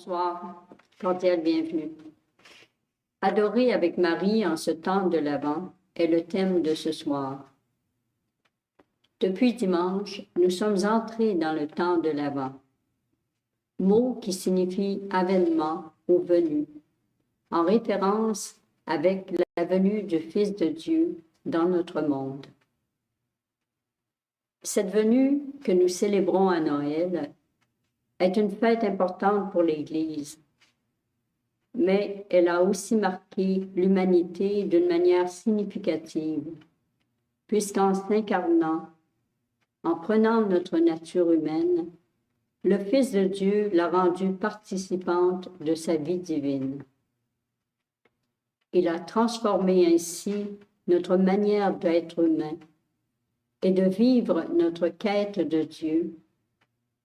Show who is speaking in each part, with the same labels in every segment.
Speaker 1: Bonsoir, cordiale bienvenue. Adorer avec Marie en ce temps de l'Avent est le thème de ce soir. Depuis dimanche, nous sommes entrés dans le temps de l'Avent, mot qui signifie avènement ou venue, en référence avec la venue du Fils de Dieu dans notre monde. Cette venue que nous célébrons à Noël est une fête importante pour l'Église, mais elle a aussi marqué l'humanité d'une manière significative, puisqu'en s'incarnant, en prenant notre nature humaine, le Fils de Dieu l'a rendue participante de sa vie divine. Il a transformé ainsi notre manière d'être humain et de vivre notre quête de Dieu,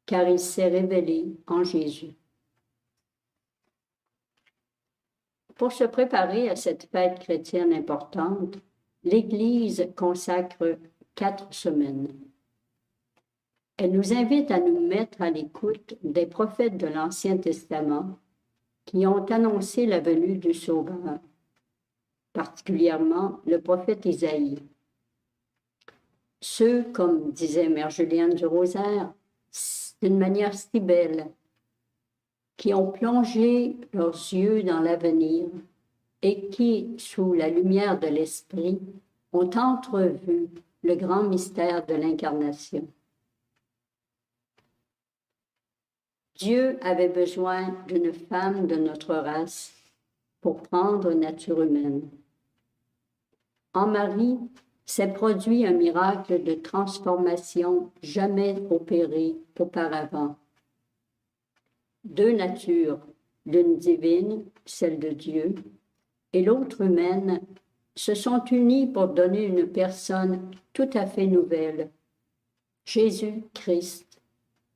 Speaker 1: car il s'est révélé en Jésus. Pour se préparer à cette fête chrétienne importante, l'Église consacre 4 semaines. Elle nous invite à nous mettre à l'écoute des prophètes de l'Ancien Testament qui ont annoncé la venue du Sauveur, particulièrement le prophète Isaïe. Ceux, comme disait Mère Julienne du Rosaire, d'une manière si belle, qui ont plongé leurs yeux dans l'avenir et qui, sous la lumière de l'Esprit, ont entrevu le grand mystère de l'incarnation. Dieu avait besoin d'une femme de notre race pour prendre nature humaine. En Marie s'est produit un miracle de transformation jamais opéré auparavant. 2 natures, l'une divine, celle de Dieu, et l'autre humaine, se sont unies pour donner une personne tout à fait nouvelle, Jésus-Christ,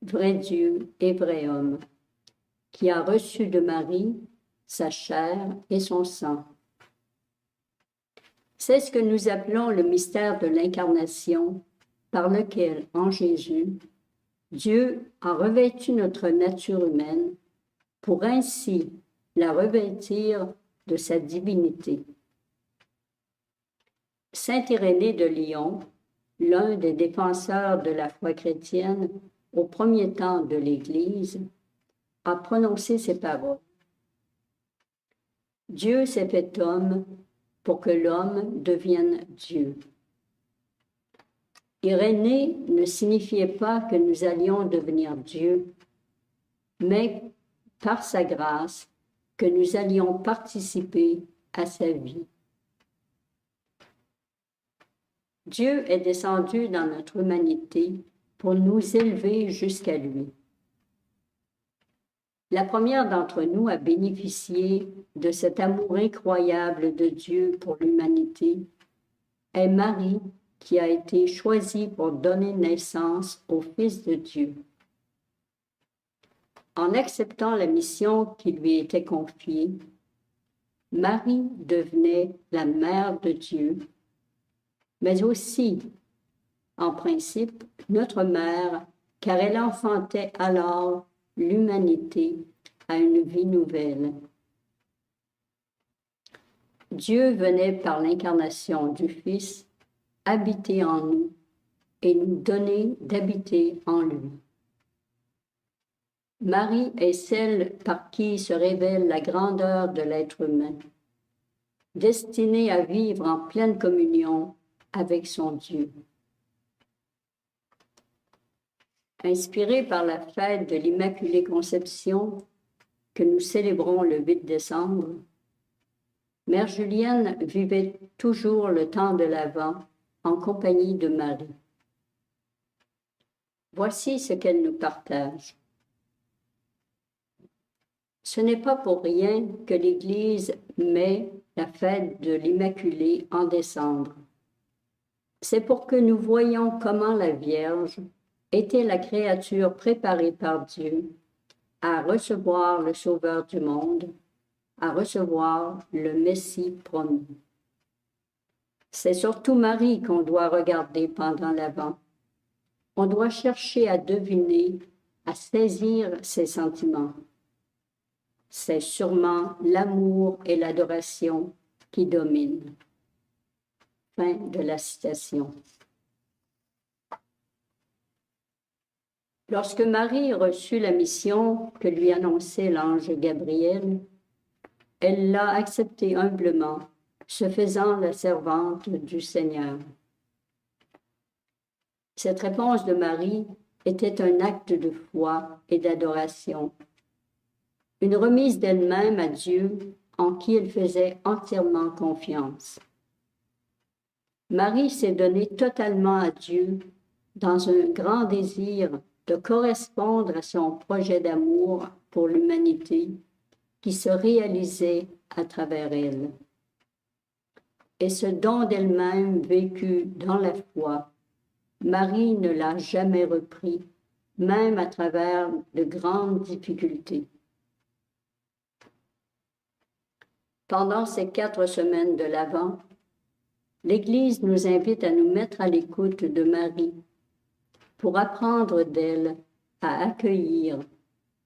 Speaker 1: vrai Dieu et vrai homme, qui a reçu de Marie sa chair et son sang. C'est ce que nous appelons le mystère de l'incarnation, par lequel, en Jésus, Dieu a revêtu notre nature humaine pour ainsi la revêtir de sa divinité. Saint Irénée de Lyon, l'un des défenseurs de la foi chrétienne au premier temps de l'Église, a prononcé ces paroles. Dieu s'est fait homme pour que l'homme devienne Dieu. Irénée ne signifiait pas que nous allions devenir Dieu, mais par sa grâce que nous allions participer à sa vie. Dieu est descendu dans notre humanité pour nous élever jusqu'à lui. La première d'entre nous a bénéficié de cet amour incroyable de Dieu pour l'humanité est Marie, qui a été choisie pour donner naissance au Fils de Dieu. En acceptant la mission qui lui était confiée, Marie devenait la mère de Dieu, mais aussi, en principe, notre mère, car elle enfantait alors l'humanité à une vie nouvelle. Dieu venait par l'incarnation du Fils habiter en nous et nous donner d'habiter en lui. Marie est celle par qui se révèle la grandeur de l'être humain, destinée à vivre en pleine communion avec son Dieu. Inspirée par la fête de l'Immaculée Conception que nous célébrons le 8 décembre, Mère Julienne vivait toujours le temps de l'Avent en compagnie de Marie. Voici ce qu'elle nous partage. Ce n'est pas pour rien que l'Église met la fête de l'Immaculée en décembre. C'est pour que nous voyions comment la Vierge était la créature préparée par Dieu à recevoir le Sauveur du monde, à recevoir le Messie promis. C'est surtout Marie qu'on doit regarder pendant l'Avent. On doit chercher à deviner, à saisir ses sentiments. c'est sûrement l'amour et l'adoration qui dominent. Fin de la citation. Lorsque Marie reçut la mission que lui annonçait l'ange Gabriel, elle l'a acceptée humblement, se faisant la servante du Seigneur. Cette réponse de Marie était un acte de foi et d'adoration, une remise d'elle-même à Dieu en qui elle faisait entièrement confiance. Marie s'est donnée totalement à Dieu dans un grand désir de correspondre à son projet d'amour pour l'humanité qui se réalisait à travers elle. Et ce don d'elle-même vécu dans la foi, Marie ne l'a jamais repris, même à travers de grandes difficultés. Pendant ces 4 semaines de l'Avent, l'Église nous invite à nous mettre à l'écoute de Marie pour apprendre d'elle à accueillir,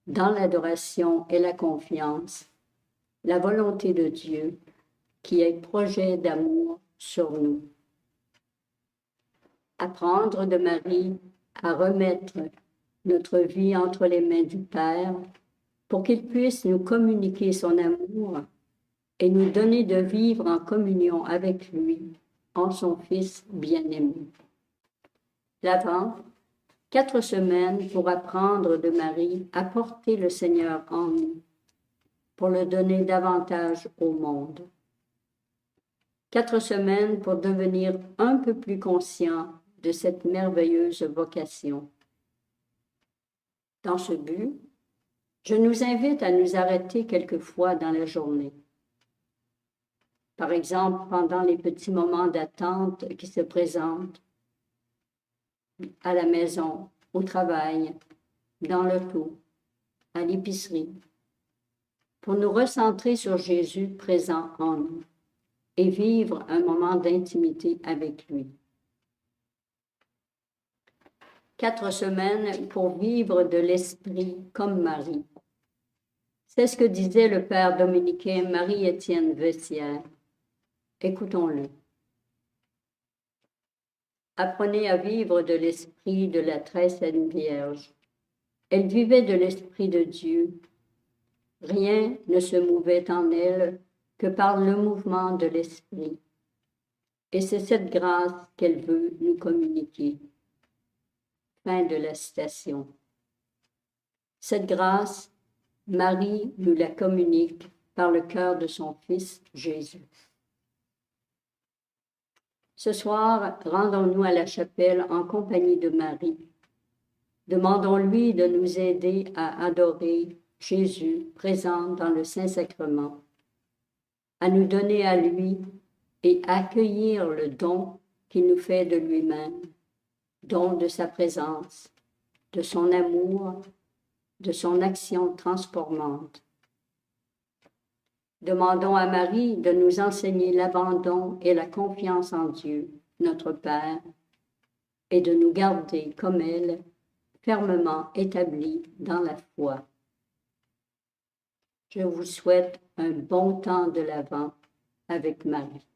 Speaker 1: dans l'adoration et la confiance, la volonté de Dieu qui est projet d'amour sur nous. Apprendre de Marie à remettre notre vie entre les mains du Père pour qu'il puisse nous communiquer son amour et nous donner de vivre en communion avec lui, en son Fils bien-aimé. L'Avent, 4 semaines pour apprendre de Marie à porter le Seigneur en nous, pour le donner davantage au monde. 4 semaines pour devenir un peu plus conscient de cette merveilleuse vocation. Dans ce but, je nous invite à nous arrêter quelquefois dans la journée. Par exemple, pendant les petits moments d'attente qui se présentent à la maison, au travail, dans l'auto, à l'épicerie, pour nous recentrer sur Jésus présent en nous et vivre un moment d'intimité avec lui. 4 semaines pour vivre de l'esprit comme Marie. C'est ce que disait le père dominicain Marie-Étienne Vessière. Écoutons-le. Apprenez à vivre de l'esprit de la très sainte Vierge. Elle vivait de l'esprit de Dieu. Rien ne se mouvait en elle que par le mouvement de l'esprit. Et c'est cette grâce qu'elle veut nous communiquer. Fin de la citation. Cette grâce, Marie nous la communique par le cœur de son Fils Jésus. Ce soir, rendons-nous à la chapelle en compagnie de Marie. Demandons-lui de nous aider à adorer Jésus présent dans le Saint-Sacrement, à nous donner à lui et accueillir le don qu'il nous fait de lui-même, don de sa présence, de son amour, de son action transformante. Demandons à Marie de nous enseigner l'abandon et la confiance en Dieu, notre Père, et de nous garder, comme elle, fermement établis dans la foi. Je vous souhaite un bon temps de l'Avent avec Marie.